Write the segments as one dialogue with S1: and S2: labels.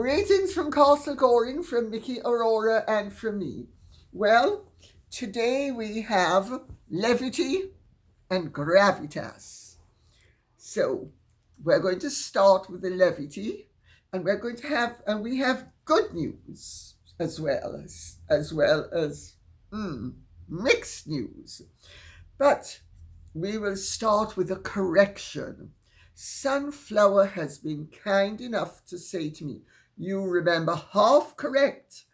S1: Greetings from Castle Goring, from Mickey Aurora and from me. Well, today we have Levity and Gravitas. So we're going to start with the Levity, and we have good news as well as mixed news. But we will start with a correction. Sunflower has been kind enough to say to me, you remember half correct.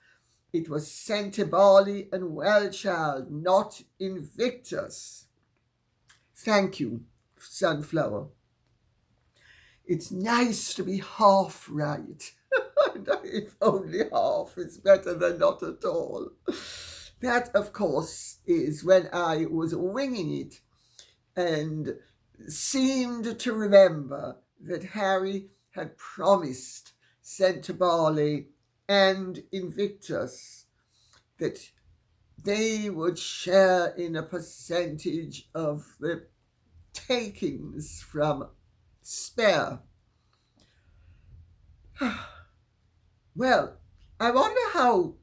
S1: It was Centibali and Wellchild, not Invictus. Thank you, Sunflower. It's nice to be half right. If only half is better than not at all. That, of course, is when I was winging it and seemed to remember that Harry had promised Centibali and Invictus that they would share in a percentage of the takings from Spare. Well, I wonder how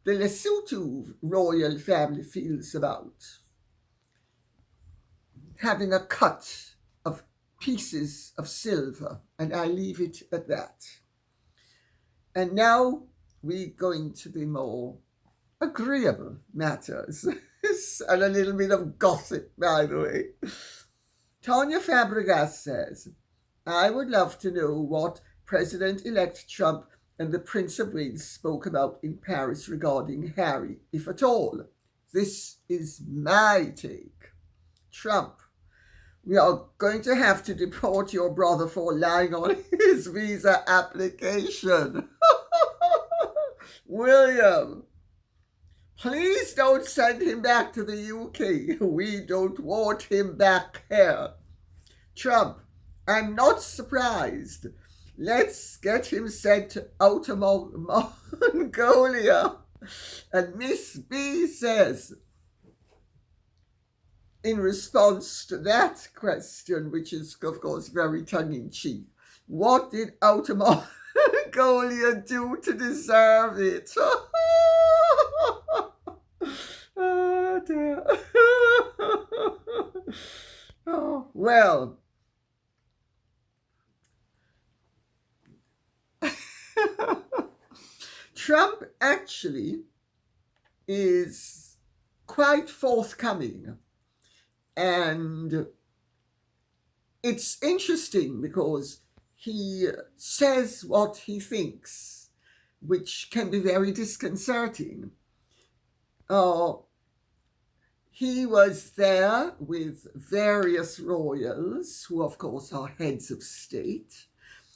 S1: the Lesotho royal family feels about having a cut of pieces of silver, and I leave it at that. And now we're going to the more agreeable matters, and a little bit of gossip, by the way. Tanya Fabregas says, I would love to know what President-elect Trump and the Prince of Wales spoke about in Paris regarding Harry, if at all. This is my take. Trump, we are going to have to deport your brother for lying on his visa application. William, please don't send him back to the UK. We don't want him back here. Trump, I'm not surprised. Let's get him sent out of Mongolia. And Miss B says, in response to that question, which is, of course, very tongue-in-cheek, what did Outer Mongolia do to deserve it? Oh, dear. Oh, well. Trump actually is quite forthcoming. And it's interesting because he says what he thinks, which can be very disconcerting. He was there with various royals who, of course, are heads of state,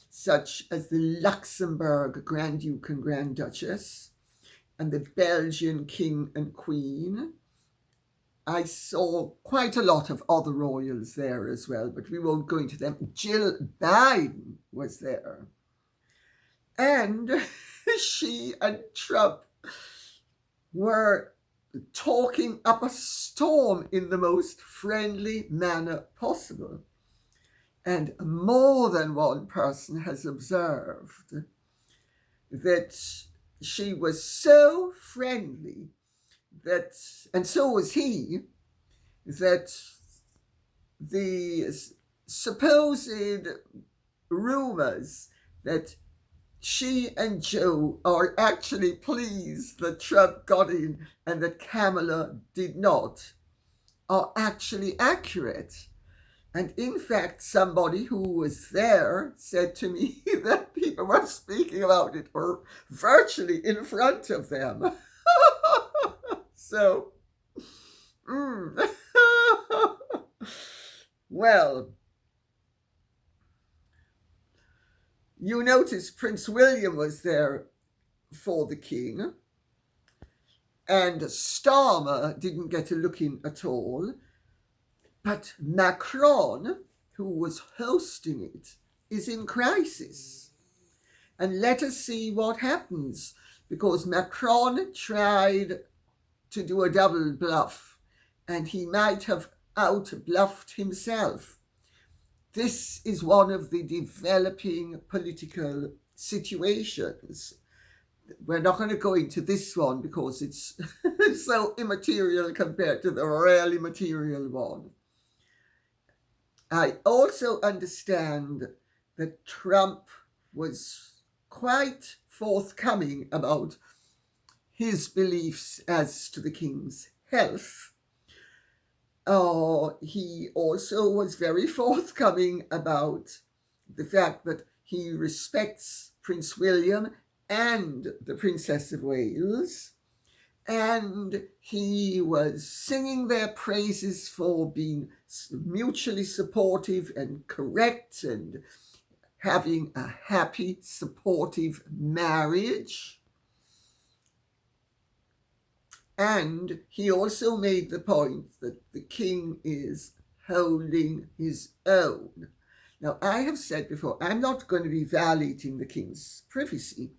S1: such as the Luxembourg Grand Duke and Grand Duchess and the Belgian King and Queen. I saw quite a lot of other royals there as well, but we won't go into them. Jill Biden was there. And she and Trump were talking up a storm in the most friendly manner possible. And more than one person has observed that she was so friendly that, and so was he, that the supposed rumors that she and Joe are actually pleased that Trump got in and that Kamala did not are actually accurate. And in fact, somebody who was there said to me that people were speaking about it or virtually in front of them. So, well, you notice Prince William was there for the king, and Starmer didn't get a look in at all. But Macron, who was hosting it, is in crisis. And let us see what happens, because Macron tried to do a double bluff, and he might have out-bluffed himself. This is one of the developing political situations. We're not going to go into this one because it's so immaterial compared to the really material one. I also understand that Trump was quite forthcoming about his beliefs as to the king's health. He also was very forthcoming about the fact that he respects Prince William and the Princess of Wales, and he was singing their praises for being mutually supportive and correct and having a happy, supportive marriage. And he also made the point that the king is holding his own. Now, I have said before, I'm not going to be violating the king's privacy,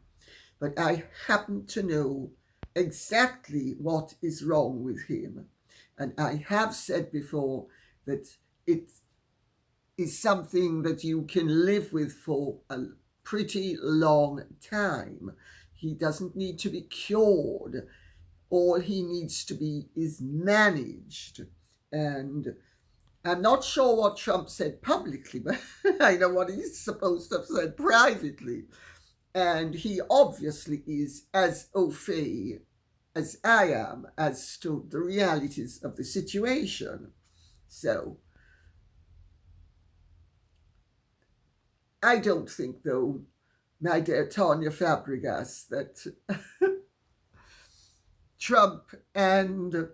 S1: but I happen to know exactly what is wrong with him. And I have said before that it is something that you can live with for a pretty long time. He doesn't need to be cured. All he needs to be is managed. And I'm not sure what Trump said publicly, but I know what he's supposed to have said privately. And he obviously is as au fait as I am as to the realities of the situation. So, I don't think, though, my dear Tanya Fabregas, that Trump and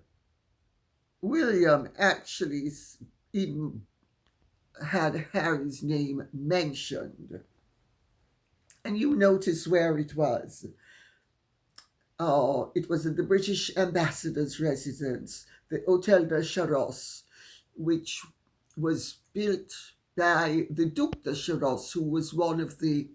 S1: William actually even had Harry's name mentioned. And you notice where it was. It was at the British ambassador's residence, the Hotel de Charost, which was built by the Duc de Charost, who was one of the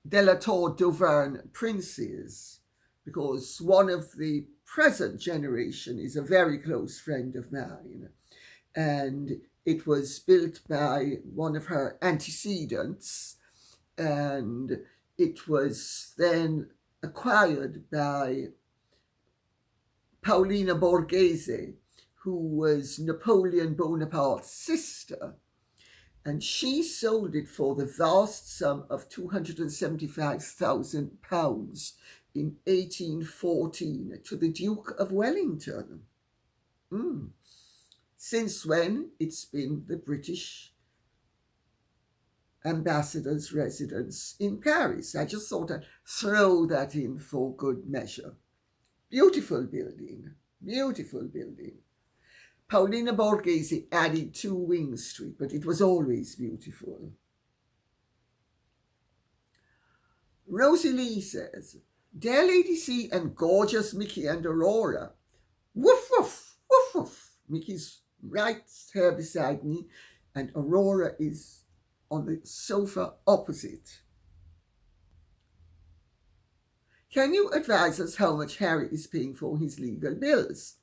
S1: de la Tour d'Auvergne princes, because one of the present generation is a very close friend of mine. And it was built by one of her antecedents, and it was then acquired by Paolina Borghese, who was Napoleon Bonaparte's sister. And she sold it for the vast sum of £275,000 in 1814 to the Duke of Wellington. Since when it's been the British ambassador's residence in Paris. I just thought I'd throw that in for good measure. Beautiful building, beautiful building. Paolina Borghese added 2 wings to it, but it was always beautiful. Rosie Lee says, "Dear Lady C and gorgeous Mickey and Aurora." Woof, woof, woof, woof. Mickey's right here beside me, and Aurora is on the sofa opposite. Can you advise us how much Harry is paying for his legal bills?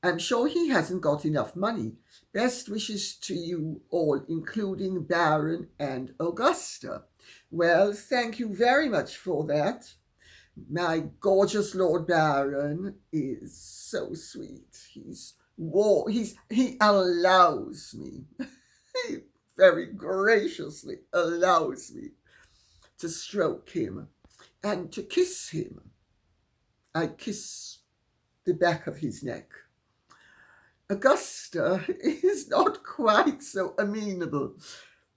S1: I'm sure he hasn't got enough money. Best wishes to you all, including Baron and Augusta. Well, thank you very much for that. My gorgeous Lord Baron is so sweet. He allows me, he very graciously allows me to stroke him and to kiss him. I kiss the back of his neck. Augusta is not quite so amenable.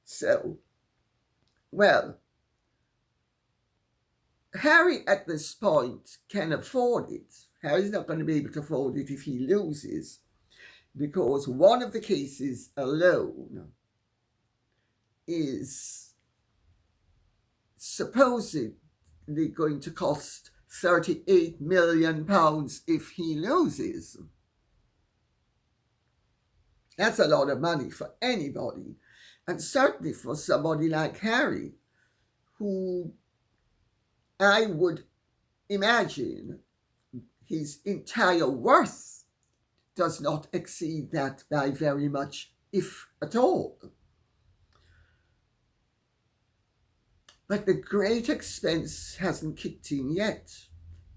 S1: So, well, Harry at this point can afford it. Harry's not going to be able to afford it if he loses, because one of the cases alone is supposedly going to cost £38 million if he loses. That's a lot of money for anybody, and certainly for somebody like Harry, who I would imagine his entire worth does not exceed that by very much, if at all. But the great expense hasn't kicked in yet.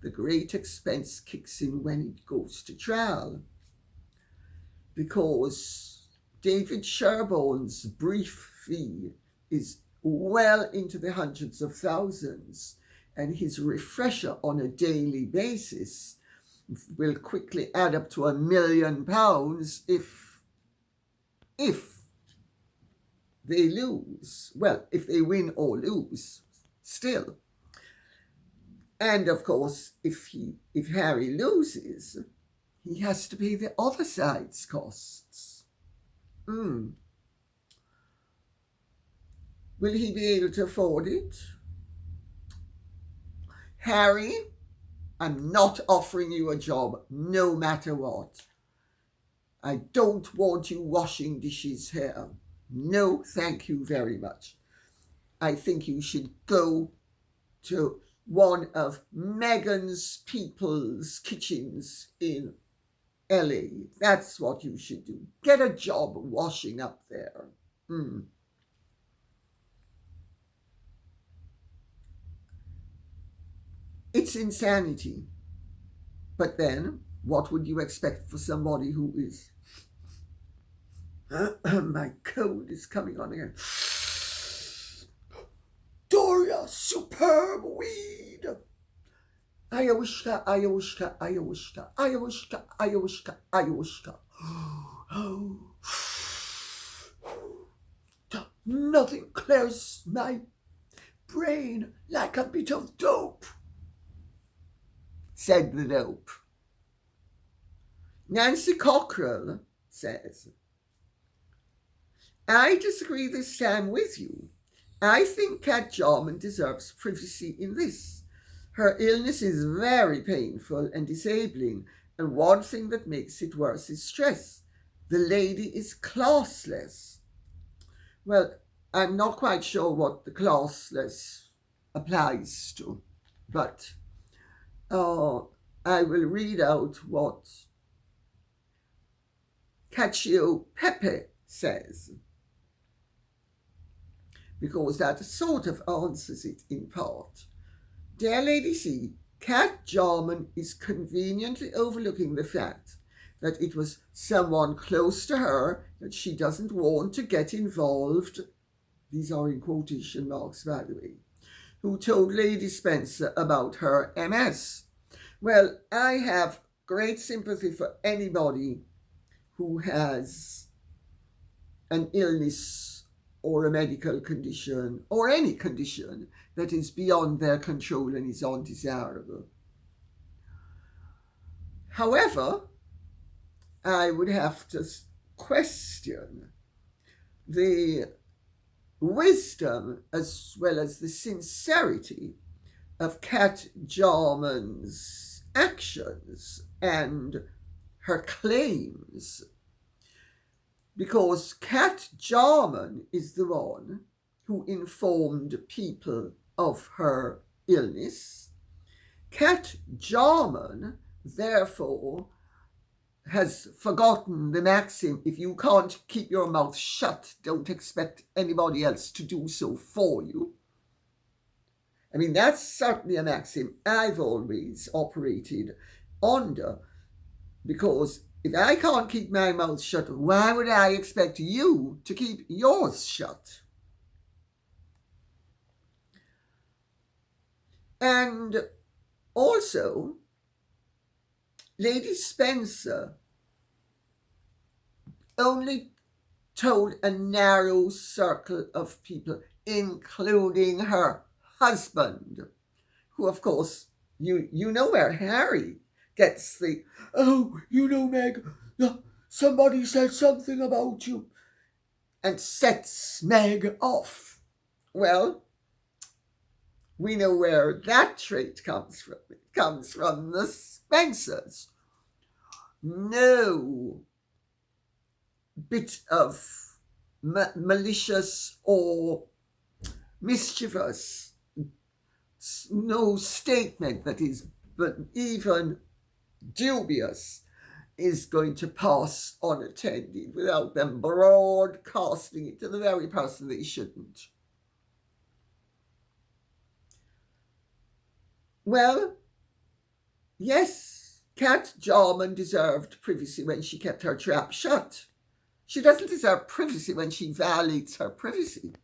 S1: The great expense kicks in when it goes to trial. Because David Sherborne's brief fee is well into the hundreds of thousands, and his refresher on a daily basis will quickly add up to £1 million if they lose. Well, if they win or lose, still. And of course, if Harry loses, he has to pay the other side's costs. Will he be able to afford it? Harry, I'm not offering you a job, no matter what. I don't want you washing dishes here. No, thank you very much. I think you should go to one of Meghan's people's kitchens in LA. That's what you should do. Get a job washing up there. It's insanity. But then, what would you expect for somebody who is... my cold is coming on again. Doria, superb weed. Ayahuasca, ayahuasca, ayahuasca, ayahuasca, ayahuasca, ayahuasca. Oh. Nothing clears my brain like a bit of dope, said the dope. Nancy Cockrell says, I disagree this time with you. I think Cat Jarman deserves privacy in this. Her illness is very painful and disabling, and one thing that makes it worse is stress. The lady is classless. Well, I'm not quite sure what the classless applies to, but I will read out what Cacio Pepe says, because that sort of answers it in part. Dear Lady C, Cat Jarman is conveniently overlooking the fact that it was someone close to her that she doesn't want to get involved, these are in quotation marks by the way, who told Lady Spencer about her MS. Well, I have great sympathy for anybody who has an illness or a medical condition or any condition that is beyond their control and is undesirable. However, I would have to question the wisdom as well as the sincerity of Cat Jarman's actions and her claims, because Cat Jarman is the one who informed people of her illness. Cat Jarman, therefore, has forgotten the maxim, if you can't keep your mouth shut, don't expect anybody else to do so for you. I mean, that's certainly a maxim I've always operated under, because if I can't keep my mouth shut, why would I expect you to keep yours shut? And also, Lady Spencer only told a narrow circle of people, including her husband, who, of course, you know where Harry gets the, oh, you know, Meg, somebody said something about you, and sets Meg off. Well, we know where that trait comes from. It comes from the Spencers. No bit of malicious or mischievous, no statement that is but even dubious is going to pass unattended without them broadcasting it to the very person they shouldn't. Well, yes, Cat Jarman deserved privacy when she kept her trap shut. She doesn't deserve privacy when she violates her privacy.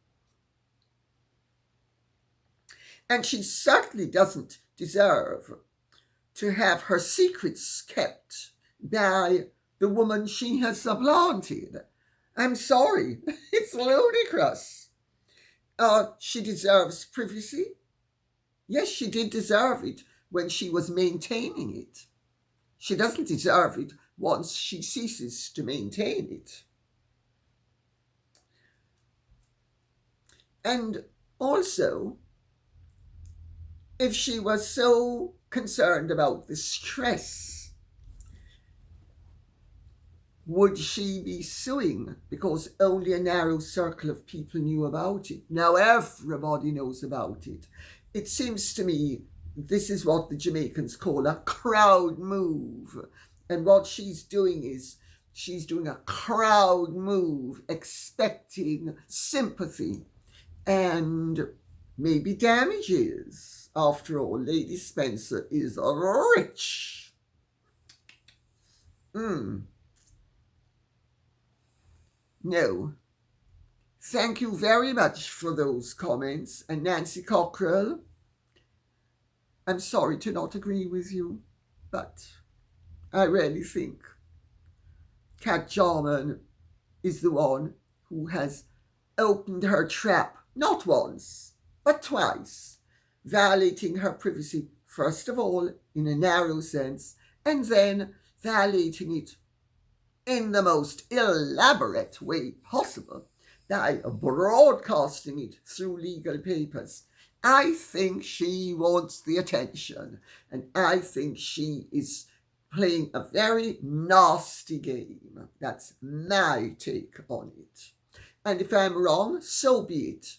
S1: And she certainly doesn't deserve to have her secrets kept by the woman she has supplanted. I'm sorry, it's ludicrous. She deserves privacy. Yes, she did deserve it when she was maintaining it. She doesn't deserve it once she ceases to maintain it. And also, if she was so concerned about the stress, would she be suing because only a narrow circle of people knew about it? Now everybody knows about it. It seems to me this is what the Jamaicans call a crowd move. And what she's doing is she's doing a crowd move, expecting sympathy and maybe damages. After all, Lady Spencer is rich. No. Thank you very much for those comments. And Nancy Cockrell, I'm sorry to not agree with you, but I really think Cat Jarman is the one who has opened her trap, not once, but twice, violating her privacy, first of all, in a narrow sense, and then violating it in the most elaborate way possible by broadcasting it through legal papers. I think she wants the attention, and I think she is playing a very nasty game. That's my take on it. And if I'm wrong, so be it.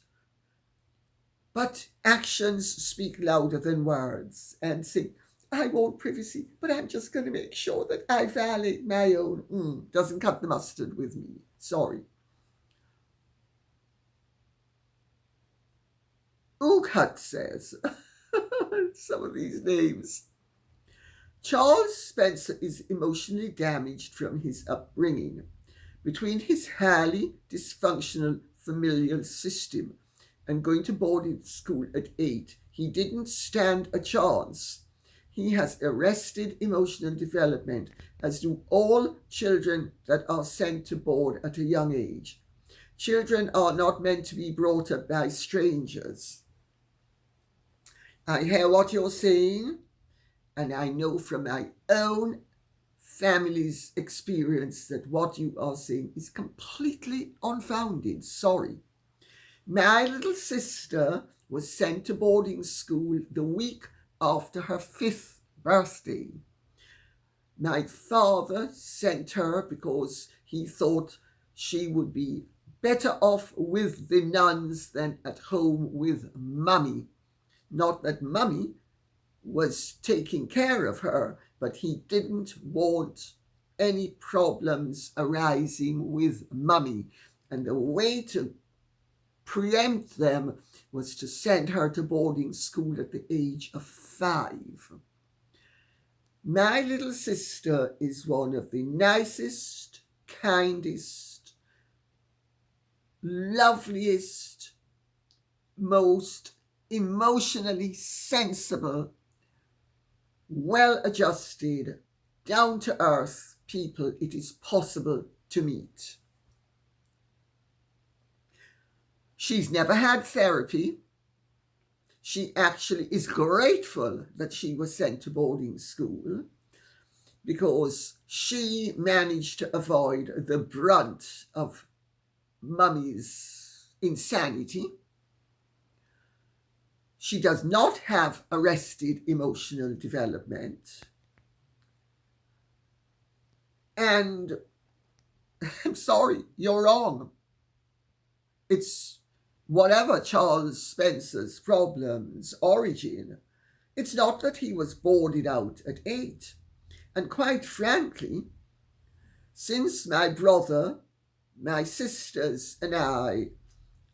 S1: But actions speak louder than words, and say, I want privacy, but I'm just going to make sure that I violate my own. Doesn't cut the mustard with me. Sorry. Ughat says, some of these names. Charles Spencer is emotionally damaged from his upbringing. Between his highly dysfunctional familial system and going to boarding school at 8, he didn't stand a chance. He has arrested emotional development, as do all children that are sent to board at a young age. Children are not meant to be brought up by strangers. I hear what you're saying, and I know from my own family's experience that what you are saying is completely unfounded. Sorry. My little sister was sent to boarding school the week after her 5th birthday. My father sent her because he thought she would be better off with the nuns than at home with mummy. Not that mummy was taking care of her, but he didn't want any problems arising with mummy. And the way to preempt them was to send her to boarding school at the age of 5. My little sister is one of the nicest, kindest, loveliest, most emotionally sensible, well-adjusted, down-to-earth people it is possible to meet. She's never had therapy. She actually is grateful that she was sent to boarding school because she managed to avoid the brunt of mummy's insanity. She does not have arrested emotional development. And I'm sorry, you're wrong. It's whatever Charles Spencer's problems origin. It's not that he was boarded out at 8. And quite frankly, since my brother, my sisters, and I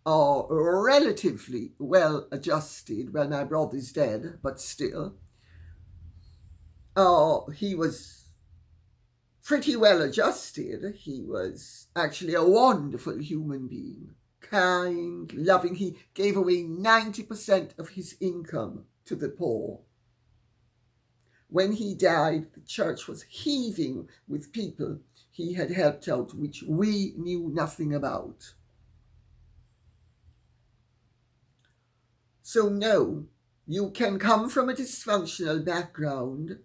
S1: are relatively well adjusted. Well, my brother's dead, but still. He was pretty well adjusted. He was actually a wonderful human being, kind, loving. He gave away 90% of his income to the poor. When he died, the church was heaving with people he had helped out, which we knew nothing about. So no, you can come from a dysfunctional background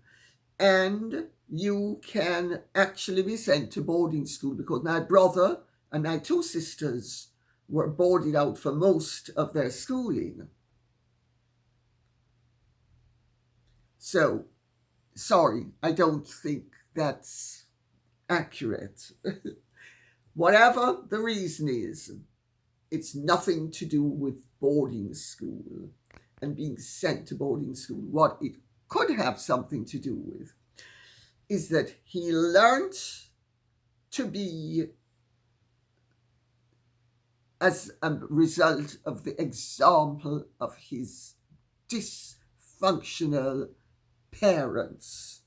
S1: and you can actually be sent to boarding school, because my brother and my two sisters were boarded out for most of their schooling. So, sorry, I don't think that's accurate. Whatever the reason is, it's nothing to do with boarding school and being sent to boarding school. What it could have something to do with is that he learned to be, as a result of the example of his dysfunctional parents.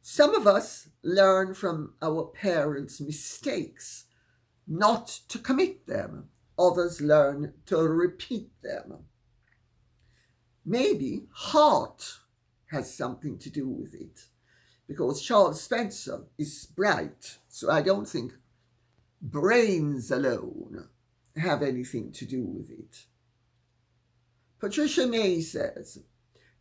S1: Some of us learn from our parents' mistakes not to commit them. Others learn to repeat them. Maybe heart has something to do with it, because Charles Spencer is bright, so I don't think brains alone have anything to do with it. Patricia May says,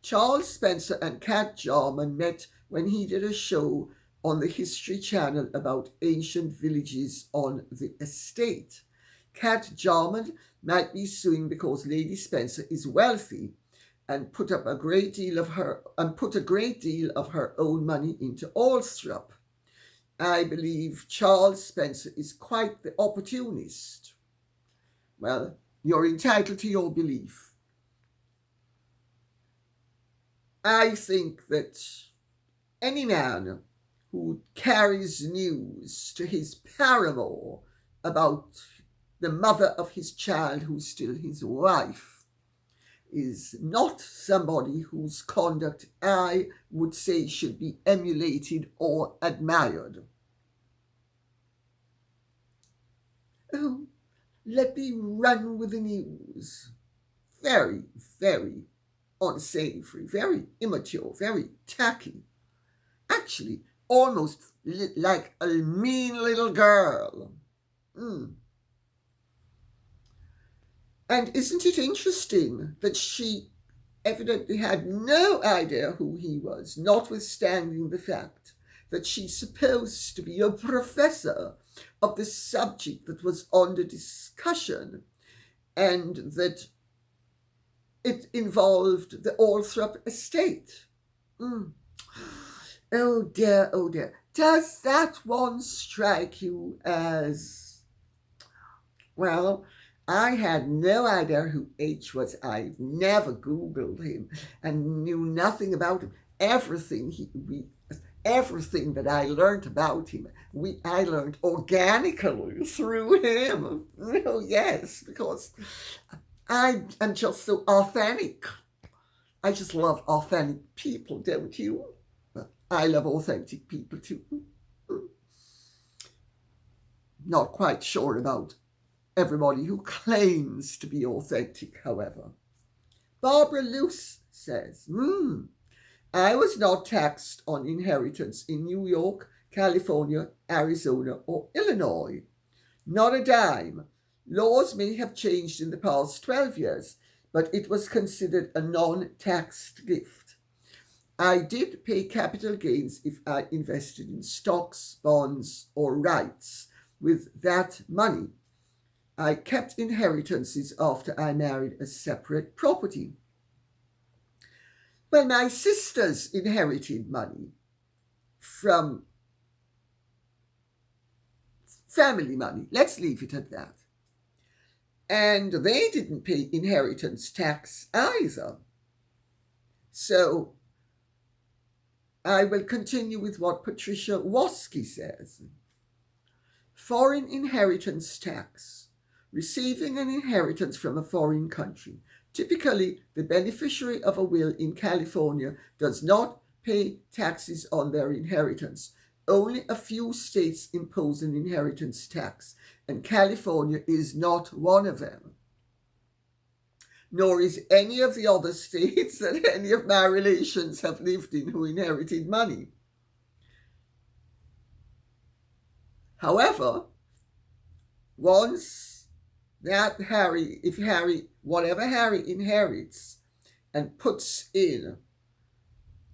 S1: Charles Spencer and Cat Jarman met when he did a show on the History Channel about ancient villages on the estate. Cat Jarman might be suing because Lady Spencer is wealthy and put a great deal of her own money into al-Assad. I believe Charles Spencer is quite the opportunist. Well, you're entitled to your belief. I think that any man who carries news to his paramour about the mother of his child, who's still his wife, is not somebody whose conduct I would say should be emulated or admired. Oh, let me run with the news. Very, very unsavory, very immature, very tacky. Actually, almost like a mean little girl. And isn't it interesting that she evidently had no idea who he was, notwithstanding the fact that she's supposed to be a professor of the subject that was under discussion, and that it involved the al-Assad estate. Oh dear, oh dear. Does that one strike you as, well, I had no idea who H was. I've never Googled him and knew nothing about him. Everything that I learned about him, I learned organically through him. Oh yes, because I am just so authentic. I just love authentic people, don't you? I love authentic people too. Not quite sure about everybody who claims to be authentic, however. Barbara Luce says, I was not taxed on inheritance in New York, California, Arizona, or Illinois. Not a dime. Laws may have changed in the past 12 years, but it was considered a non-taxed gift. I did pay capital gains if I invested in stocks, bonds, or rights with that money. I kept inheritances after I married a separate property. Well, my sisters inherited money from family money. Let's leave it at that. And they didn't pay inheritance tax either. So I will continue with what Patricia Woski says. Foreign inheritance tax receiving an inheritance from a foreign country. Typically, the beneficiary of a will in California does not pay taxes on their inheritance. Only a few states impose an inheritance tax, and California is not one of them. Nor is any of the other states that any of my relations have lived in who inherited money. However, once that whatever Harry inherits and puts in,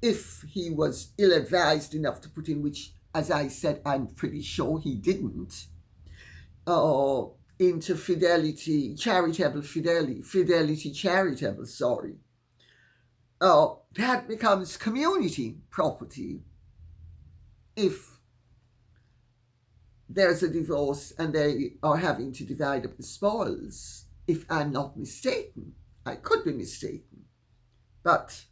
S1: if he was ill-advised enough to put in, which, as I said, I'm pretty sure he didn't, into fidelity charitable, that becomes community property if there's a divorce and they are having to divide up the spoils, if I'm not mistaken. I could be mistaken. But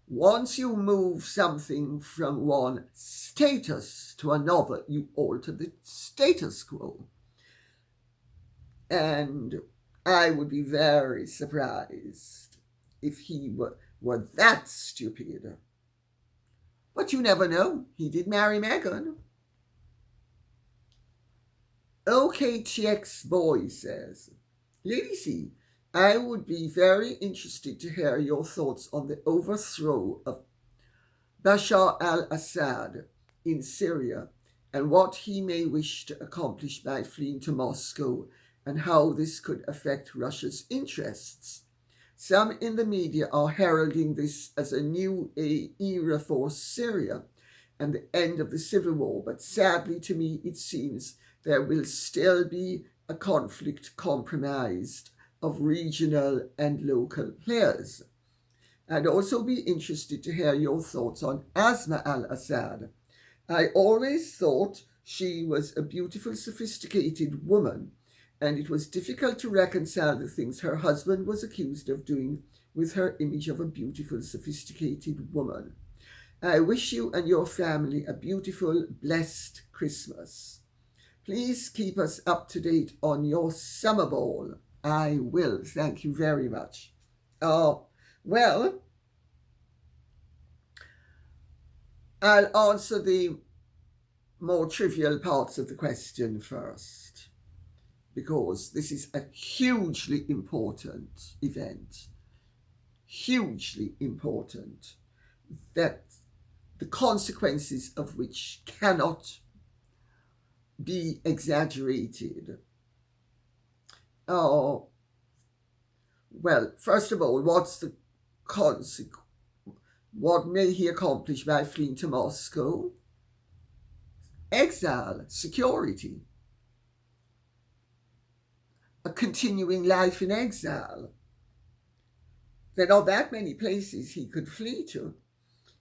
S1: once you move something from one status to another, you alter the status quo. And I would be very surprised if he were that stupid. But you never know. He did marry Meghan. OKTX Boy says, Lady C, I would be very interested to hear your thoughts on the overthrow of Bashar al-Assad in Syria and what he may wish to accomplish by fleeing to Moscow and how this could affect Russia's interests. Some in the media are heralding this as a new era for Syria and the end of the civil war, but sadly to me it seems there will still be a conflict compromised of regional and local players. I'd also be interested to hear your thoughts on Asma al-Assad. I always thought she was a beautiful, sophisticated woman, and it was difficult to reconcile the things her husband was accused of doing with her image of a beautiful, sophisticated woman. I wish you and your family a beautiful, blessed Christmas. Please keep us up to date on your summer ball. I will. Thank you very much. Well, I'll answer the more trivial parts of the question first, because this is a hugely important event. Hugely important, that the consequences of which cannot be exaggerated. Well, first of all, what's the consequence? What may he accomplish by fleeing to Moscow? Exile, security, a continuing life in exile. There are not that many places he could flee to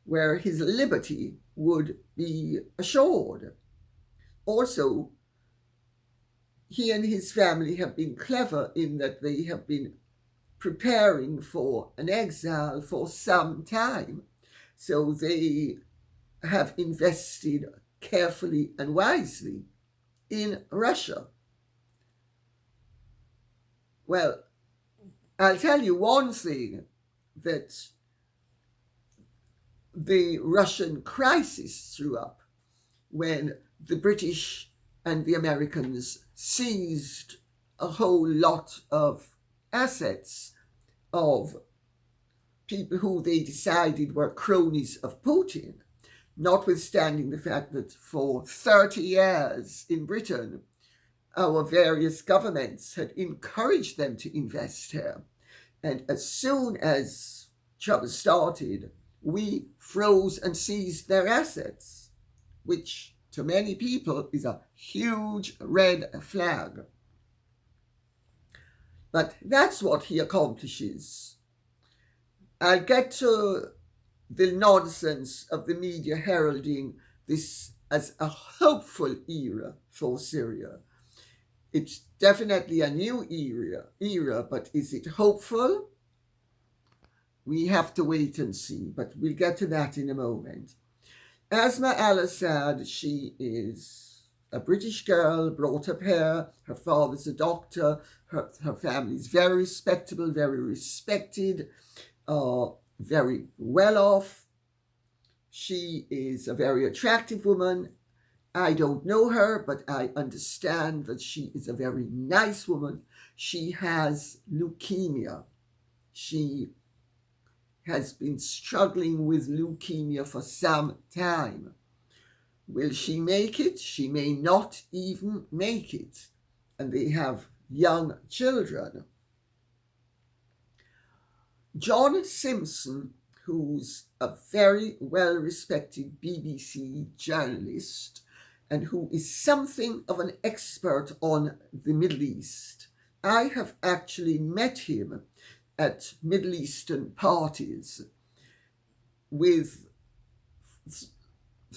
S1: where his liberty would be assured. Also, he and his family have been clever in that they have been preparing for an exile for some time. So they have invested carefully and wisely in Russia. Well, I'll tell you one thing that the Russian crisis threw up when the British and the Americans seized a whole lot of assets of people who they decided were cronies of Putin, notwithstanding the fact that for 30 years in Britain, our various governments had encouraged them to invest here. And as soon as trouble started, we froze and seized their assets, which to many people is a huge red flag. But that's what he accomplishes. I'll get to the nonsense of the media heralding this as a hopeful era for Syria. It's definitely a new era, but is it hopeful? We have to wait and see, but we'll get to that in a moment. Asma al-Assad, she is a British girl, brought up here. Her father's a doctor. Her family's very respectable, very respected, very well off. She is a very attractive woman. I don't know her, but I understand that she is a very nice woman. She has leukemia. She has been struggling with leukemia for some time. Will she make it? She may not even make it. And they have young children. John Simpson, who's a very well-respected BBC journalist and who is something of an expert on the Middle East. I have actually met him at Middle Eastern parties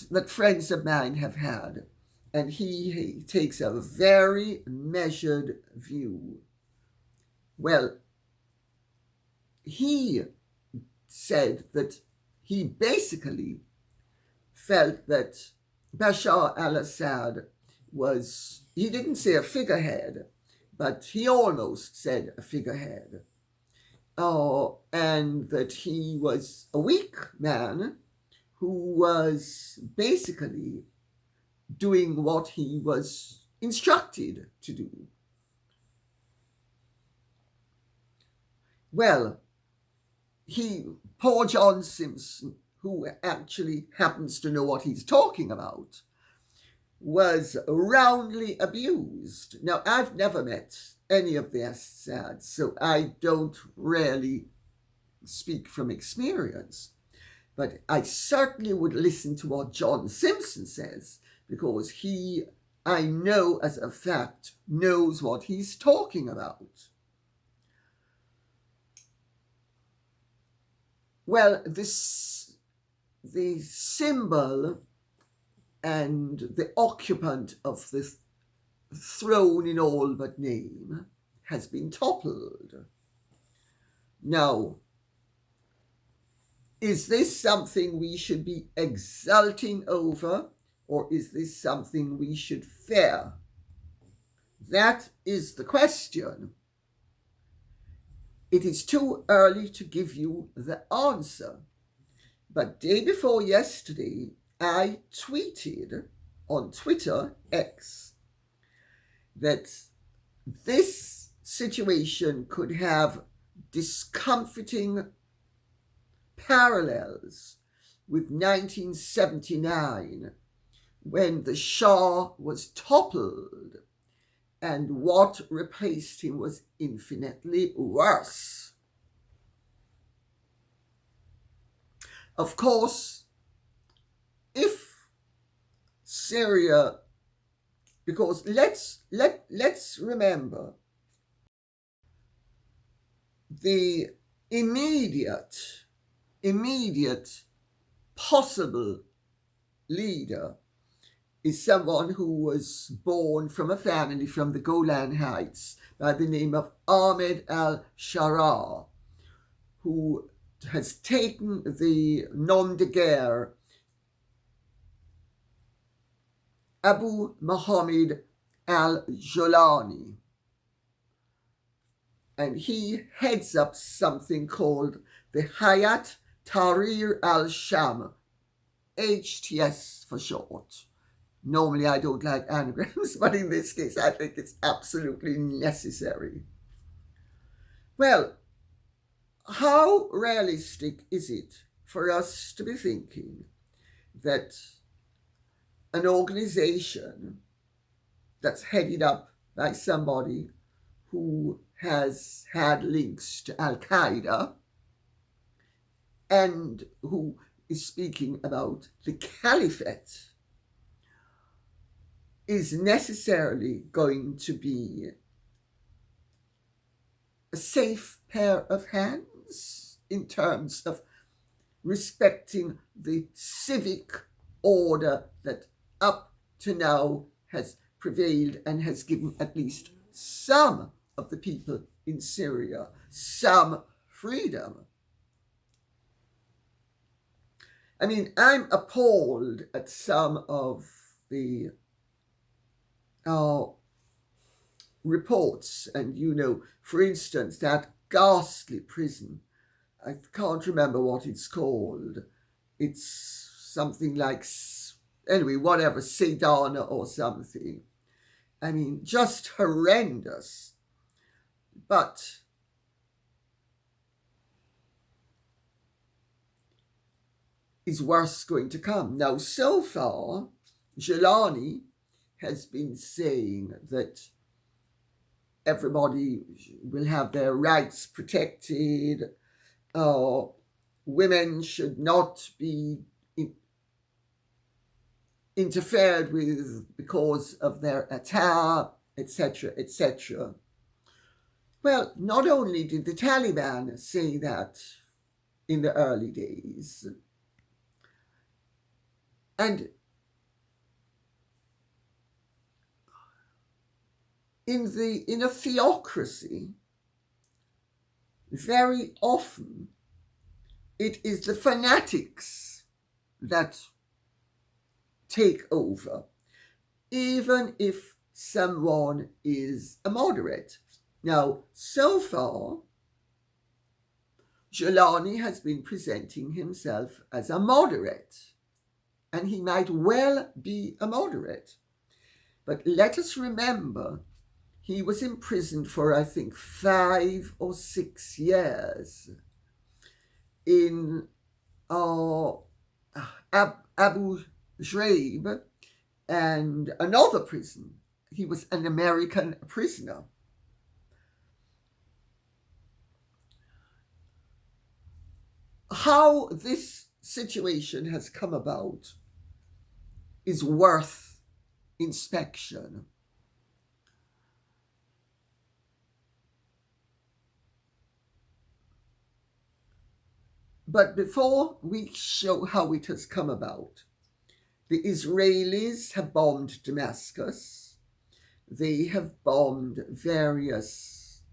S1: that friends of mine have had, and he takes a very measured view. Well, he said that he basically felt that Bashar al-Assad was, he didn't say a figurehead, but he almost said a figurehead. And that he was a weak man who was basically doing what he was instructed to do. Well, poor John Simpson, who actually happens to know what he's talking about, was roundly abused. Now, I've never met any of the Assads, so I don't really speak from experience. But I certainly would listen to what John Simpson says, because he, I know as a fact, knows what he's talking about. Well, the symbol and the occupant of this throne in all but name has been toppled. Now, is this something we should be exulting over, or is this something we should fear? That is the question. It is too early to give you the answer. But day before yesterday, I tweeted on Twitter, X, that this situation could have discomforting parallels with 1979, when the Shah was toppled and what replaced him was infinitely worse. Of course, if Syria, because let's remember the immediate possible leader is someone who was born from a family from the Golan Heights by the name of Ahmed al-Sharaa, who has taken the nom de guerre Abu Muhammad al-Jolani. And he heads up something called the Hayat Tahrir al-Sham, HTS for short. Normally I don't like anagrams, but in this case I think it's absolutely necessary. Well, how realistic is it for us to be thinking that an organization that's headed up by somebody who has had links to Al-Qaeda and who is speaking about the caliphate is necessarily going to be a safe pair of hands in terms of respecting the civic order that up to now has prevailed and has given at least some of the people in Syria some freedom. I mean, I'm appalled at some of the reports, and for instance, that ghastly prison, I can't remember what it's called. It's something like, anyway, whatever, Sedana or something. I mean, just horrendous. But is worse going to come? Now, so far, Jelani has been saying that everybody will have their rights protected. Women should not be interfered with because of their attire, etc., etc. Well, not only did the Taliban say that in the early days, and in a theocracy, very often it is the fanatics that take over, even if someone is a moderate. Now, so far, Jelani has been presenting himself as a moderate, and he might well be a moderate. But let us remember, he was imprisoned for, I think, 5 or 6 years in Abu Ghraib and another prison. He was an American prisoner. How this situation has come about is worth inspection. But before we show how it has come about, the Israelis have bombed Damascus. They have bombed various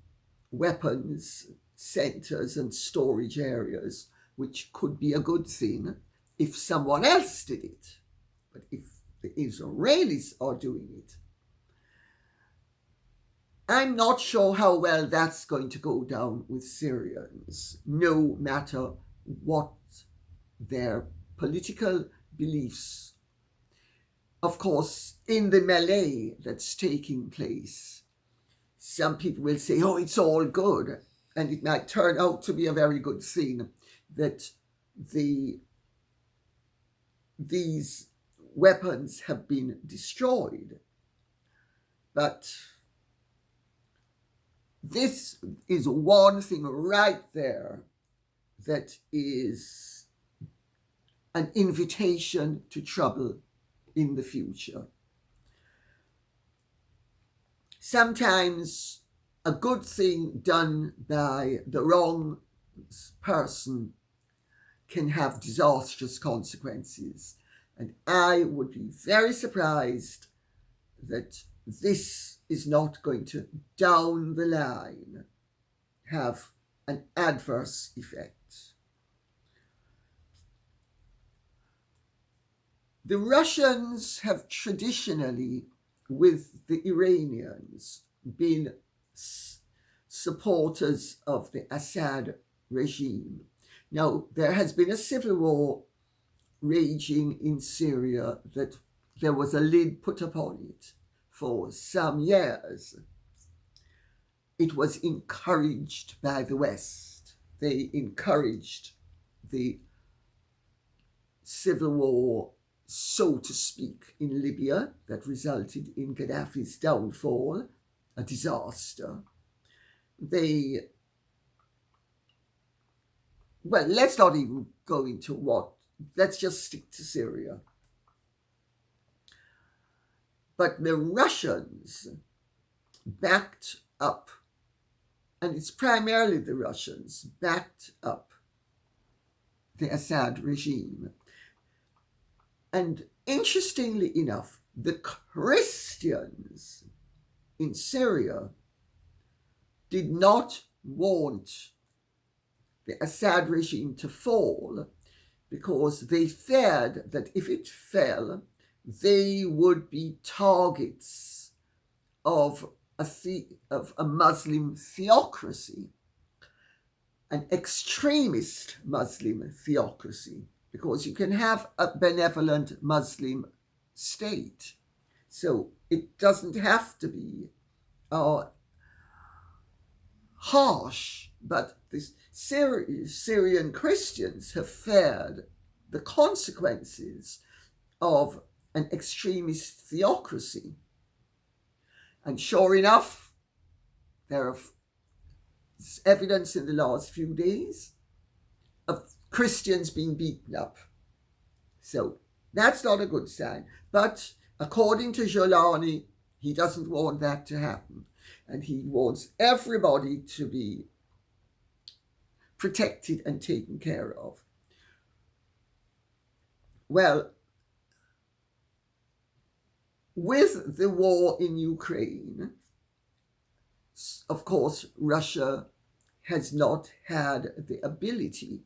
S1: weapons centers and storage areas, which could be a good thing if someone else did it. But if the Israelis are doing it, I'm not sure how well that's going to go down with Syrians, no matter what their political beliefs. Of course, in the melee that's taking place, some people will say, oh, it's all good. And it might turn out to be a very good thing that these weapons have been destroyed. But this is one thing right there that is an invitation to trouble in the future. Sometimes a good thing done by the wrong person can have disastrous consequences. And I would be very surprised that this is not going to, down the line, have an adverse effect. The Russians have traditionally, with the Iranians, been supporters of the Assad regime. Now, there has been a civil war raging in Syria that there was a lid put upon it for some years. It was encouraged by the West. They encouraged the civil war, so to speak, in Libya that resulted in Gaddafi's downfall, a disaster. Let's not even go into what. Let's just stick to Syria. But the Russians backed up, and it's primarily the Russians, backed up the Assad regime. And interestingly enough, the Christians in Syria did not want the Assad regime to fall because they feared that if it fell, they would be targets of a Muslim theocracy, an extremist Muslim theocracy, because you can have a benevolent Muslim state. So it doesn't have to be harsh, but the Syrian Christians have fared the consequences of an extremist theocracy. And sure enough, there is evidence in the last few days of Christians being beaten up. So that's not a good sign. But according to Jolani, he doesn't want that to happen. And he wants everybody to be protected and taken care of. Well, with the war in Ukraine, of course, Russia has not had the ability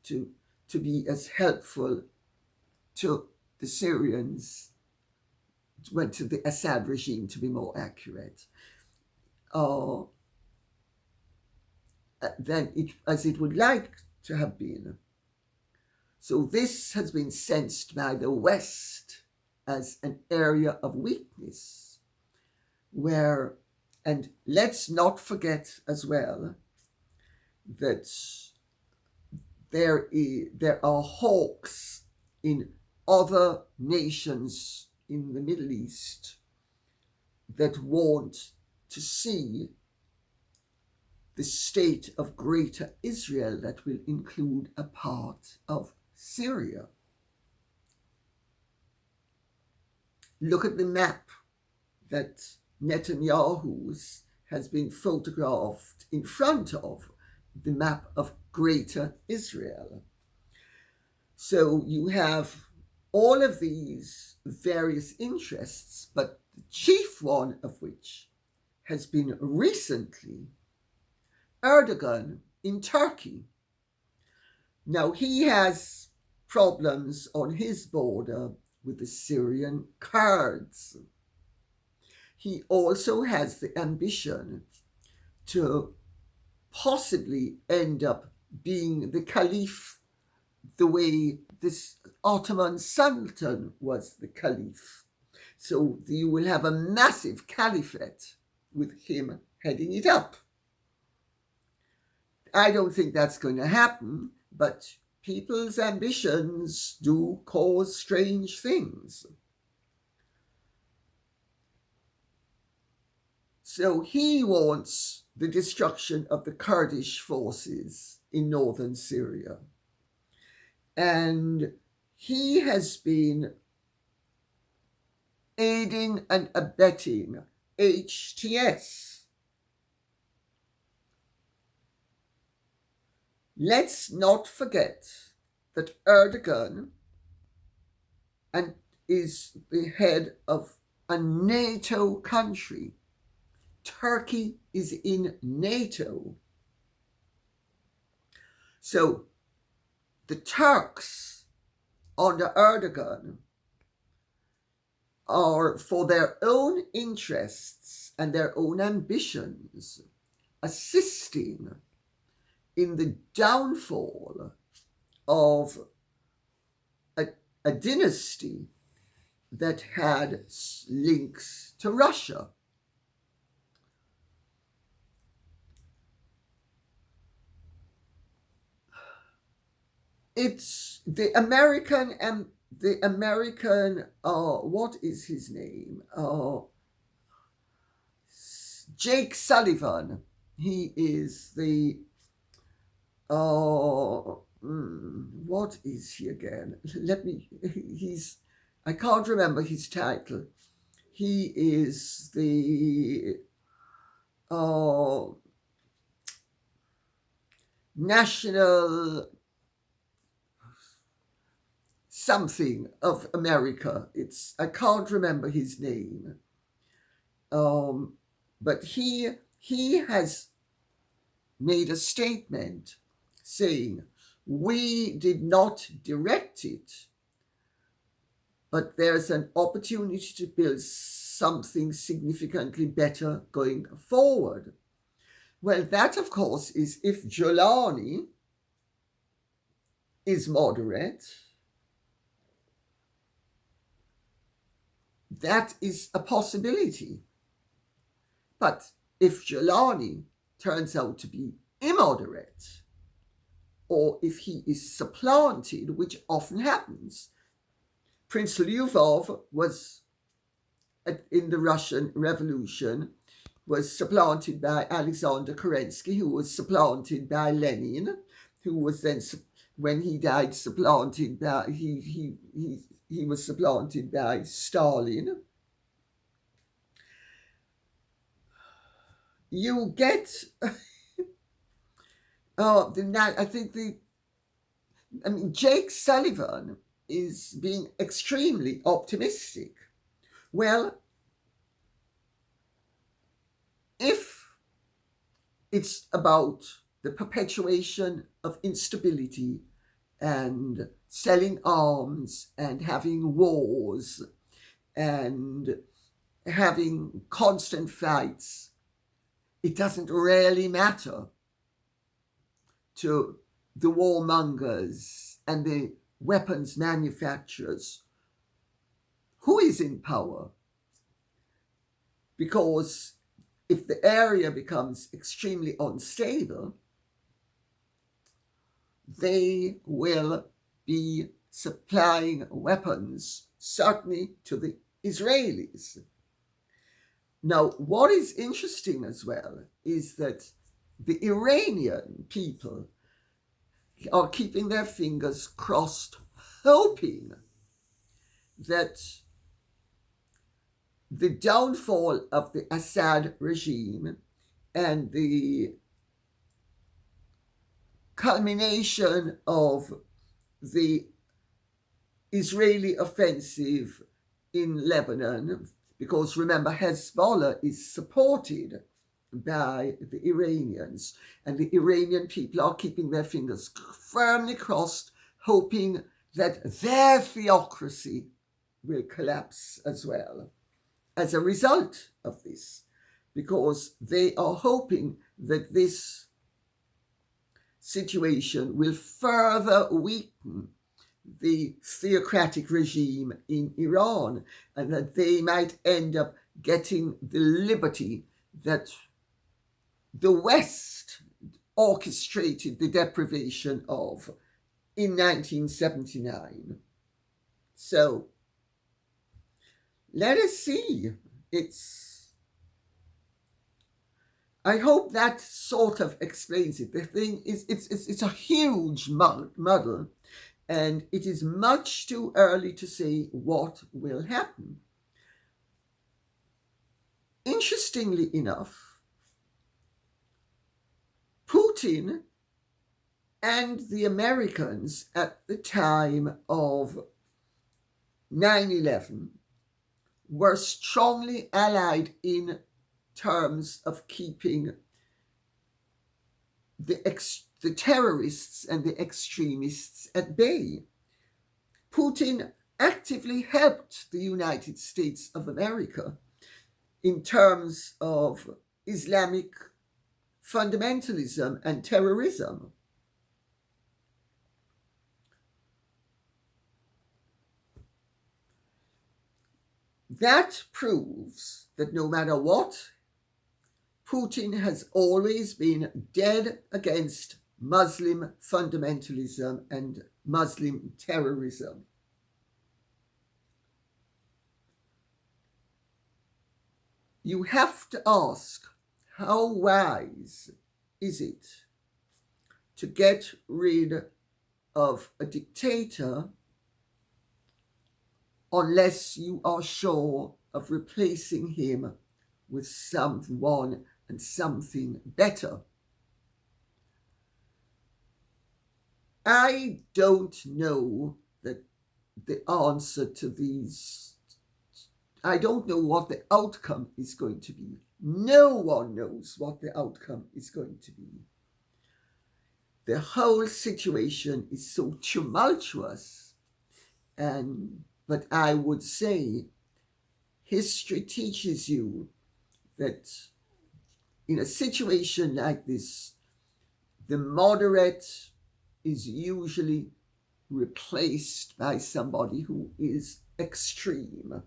S1: to be as helpful to the Syrians, to the Assad regime, to be more accurate, as it would like to have been. So this has been sensed by the West as an area of weakness, and let's not forget as well that there are hawks in other nations in the Middle East that want to see the state of Greater Israel that will include a part of Syria. Look at the map that Netanyahu has been photographed in front of, the map of Greater Israel. So you have all of these various interests, but the chief one of which has been recently Erdogan in Turkey. Now he has problems on his border with the Syrian Kurds. He also has the ambition to possibly end up being the caliph the way this Ottoman Sultan was the caliph. So you will have a massive caliphate with him heading it up. I don't think that's going to happen, but people's ambitions do cause strange things. So he wants the destruction of the Kurdish forces in northern Syria. And he has been aiding and abetting HTS. Let's not forget that Erdogan is the head of a NATO country. Turkey is in NATO. So the Turks under Erdogan are, for their own interests and their own ambitions, assisting in the downfall of a dynasty that had links to Russia. It's the American, what is his name? Jake Sullivan. He is the, what is he again? I can't remember his title. He is the national something of America. I can't remember his name. But he has made a statement saying, we did not direct it, but there's an opportunity to build something significantly better going forward. Well, that, of course, is if Giuliani is moderate. That is a possibility. But if Giuliani turns out to be immoderate, or if he is supplanted, which often happens, Prince Lyubov was, in the Russian Revolution, was supplanted by Alexander Kerensky, who was supplanted by Lenin, who was then, when he died, supplanted by, he was supplanted by Stalin. You get, Jake Sullivan is being extremely optimistic. Well, if it's about the perpetuation of instability and selling arms and having wars and having constant fights, it doesn't really matter to the warmongers and the weapons manufacturers who is in power. Because if the area becomes extremely unstable, they will be supplying weapons, certainly to the Israelis. Now, what is interesting as well is that the Iranian people are keeping their fingers crossed, hoping that the downfall of the Assad regime and the culmination of the Israeli offensive in Lebanon, because remember, Hezbollah is supported by the Iranians, and the Iranian people are keeping their fingers firmly crossed, hoping that their theocracy will collapse as well as a result of this, because they are hoping that this situation will further weaken the theocratic regime in Iran, and that they might end up getting the liberty that the West orchestrated the deprivation of in 1979. So let us see. I hope that sort of explains it. The thing is, it's a huge muddle, and it is much too early to say what will happen. Interestingly enough, Putin and the Americans at the time of 9/11 were strongly allied in terms of keeping the terrorists and the extremists at bay. Putin actively helped the United States of America in terms of Islamic fundamentalism and terrorism. That proves that no matter what, Putin has always been dead against Muslim fundamentalism and Muslim terrorism. You have to ask, how wise is it to get rid of a dictator unless you are sure of replacing him with someone and something better? I don't know the answer to these. I don't know what the outcome is going to be. No one knows what the outcome is going to be. The whole situation is so tumultuous, but I would say history teaches you that in a situation like this, the moderate is usually replaced by somebody who is extreme.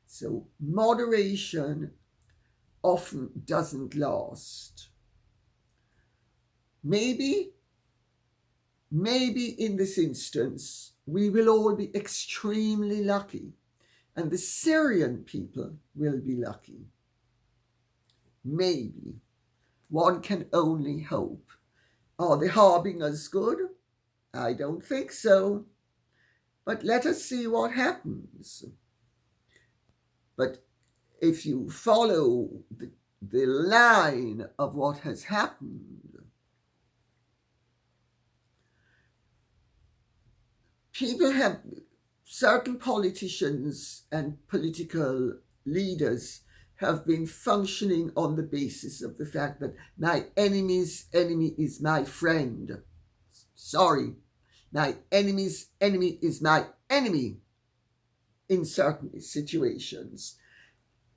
S1: So moderation often doesn't last. Maybe in this instance, we will all be extremely lucky, and the Syrian people will be lucky. Maybe. One can only hope. Are the harbingers good? I don't think so. But let us see what happens. But if you follow the line of what has happened, certain politicians and political leaders have been functioning on the basis of the fact that my enemy's enemy is my friend. Sorry, my enemy's enemy is my enemy in certain situations.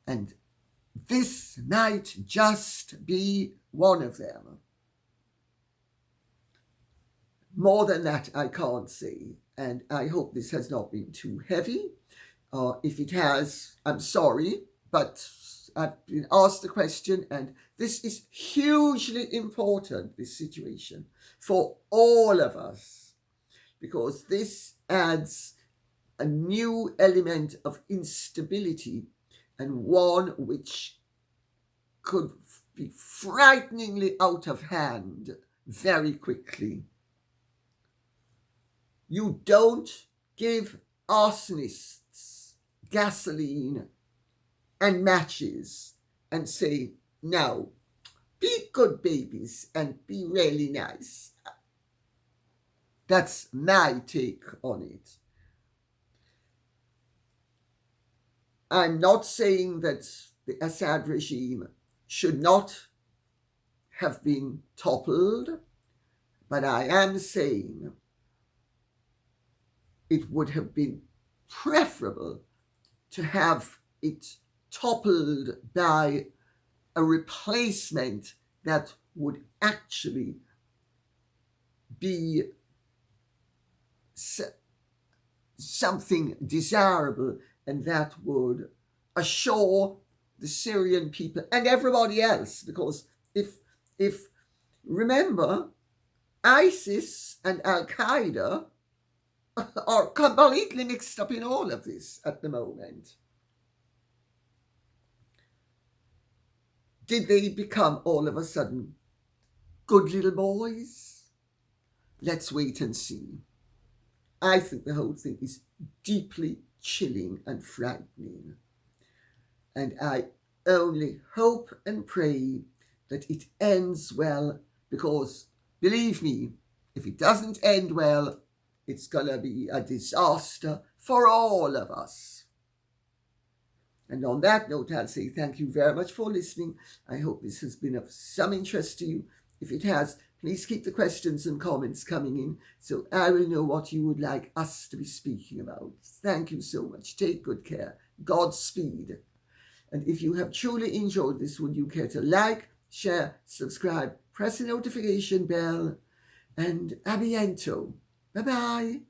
S1: And this might just be one of them. More than that, I can't say. And I hope this has not been too heavy. If it has, I'm sorry, but I've been asked the question, and this is hugely important, this situation, for all of us, because this adds a new element of instability, and one which could be frighteningly out of hand very quickly. You don't give arsonists gasoline and matches and say, now, be good babies and be really nice. That's my take on it. I'm not saying that the Assad regime should not have been toppled, but I am saying it would have been preferable to have it toppled by a replacement that would actually be something desirable, and that would assure the Syrian people and everybody else, because if remember, ISIS and al-Qaeda are completely mixed up in all of this at the moment. Did they become all of a sudden good little boys? Let's wait and see. I think the whole thing is deeply chilling and frightening. And I only hope and pray that it ends well, because, believe me, if it doesn't end well, it's going to be a disaster for all of us. And on that note, I'll say thank you very much for listening. I hope this has been of some interest to you. If it has, please keep the questions and comments coming in so I will know what you would like us to be speaking about. Thank you so much. Take good care. Godspeed. And if you have truly enjoyed this, would you care to like, share, subscribe, press the notification bell, and a bientôt. Bye-bye.